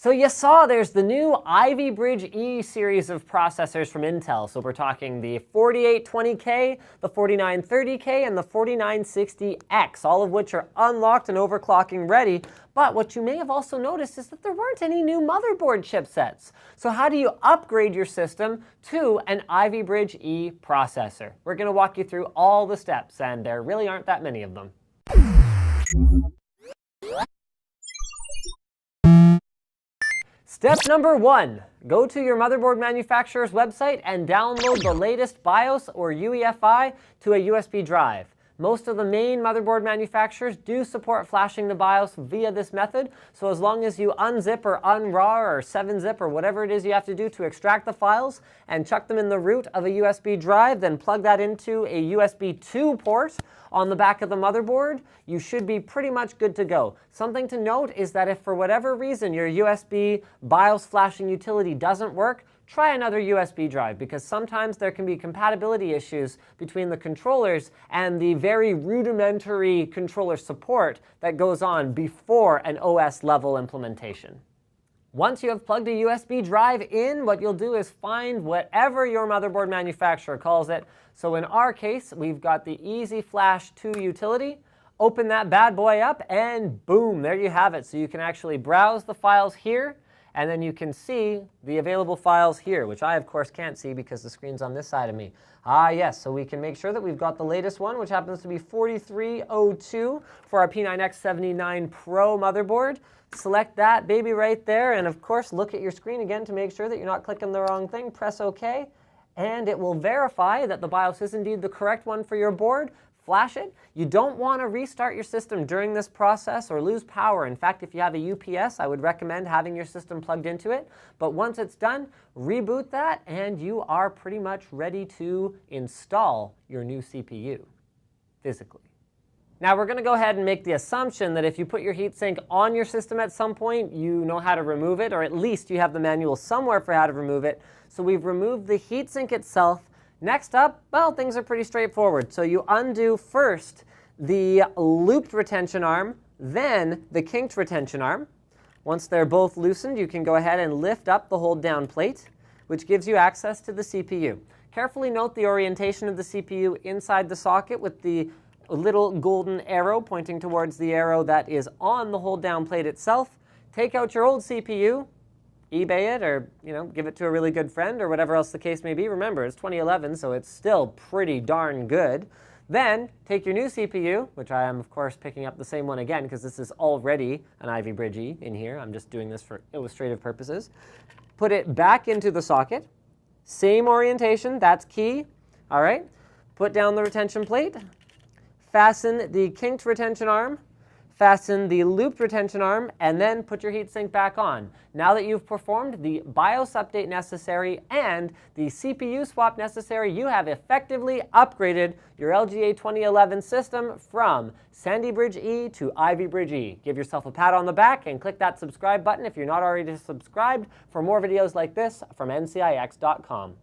So you saw there's the new Ivy Bridge E series of processors from Intel. So we're talking the 4820K, the 4930K, and the 4960X, all of which are unlocked and overclocking ready. But what you may have also noticed is that there weren't any new motherboard chipsets. So how do you upgrade your system to an Ivy Bridge E processor? We're going to walk you through all the steps, and there really aren't that many of them. Step number 1, go to your motherboard manufacturer's website and download the latest BIOS or UEFI to a USB drive. Most of the main motherboard manufacturers do support flashing the BIOS via this method, so as long as you unzip or unrar or 7-zip or whatever it is you have to do to extract the files and chuck them in the root of a USB drive, then plug that into a USB 2 port on the back of the motherboard, you should be pretty much good to go. Something to note is that if for whatever reason your USB BIOS flashing utility doesn't work, try another USB drive, because sometimes there can be compatibility issues between the controllers and the very rudimentary controller support that goes on before an OS level implementation. Once you have plugged a USB drive in, what you'll do is find whatever your motherboard manufacturer calls it. So in our case, we've got the EasyFlash 2 utility. Open that bad boy up and boom, there you have it. So you can actually browse the files here, and then you can see the available files here, which I, of course, can't see because the screen's on this side of me. Ah, yes, so we can make sure that we've got the latest one, which happens to be 4302 for our P9X79 Pro motherboard. Select that baby right there, and of course, look at your screen again to make sure that you're not clicking the wrong thing. Press OK, and it will verify that the BIOS is indeed the correct one for your board. Flash it. You don't want to restart your system during this process or lose power. In fact, if you have a UPS, I would recommend having your system plugged into it. But once it's done, reboot that, and you are pretty much ready to install your new CPU physically. Now we're going to go ahead and make the assumption that if you put your heatsink on your system at some point, you know how to remove it, or at least you have the manual somewhere for how to remove it. So we've removed the heatsink itself. Next up, well, things are pretty straightforward. So you undo first the looped retention arm, then the kinked retention arm. Once they're both loosened, you can go ahead and lift up the hold down plate, which gives you access to the CPU. Carefully note the orientation of the CPU inside the socket with the little golden arrow pointing towards the arrow that is on the hold down plate itself. Take out your old CPU, eBay it, or give it to a really good friend, or whatever else the case may be. Remember, it's 2011, so it's still pretty darn good. Then take your new CPU, which I am of course picking up the same one again because this is already an Ivy Bridge E in here. I'm just doing this for illustrative purposes. Put it back into the socket. Same orientation, that's key. All right. Put down the retention plate. Fasten the kinked retention arm. Fasten the looped retention arm, and then put your heatsink back on. Now that you've performed the BIOS update necessary and the CPU swap necessary, you have effectively upgraded your LGA 2011 system from Sandy Bridge E to Ivy Bridge E. Give yourself a pat on the back and click that subscribe button if you're not already subscribed for more videos like this from NCIX.com.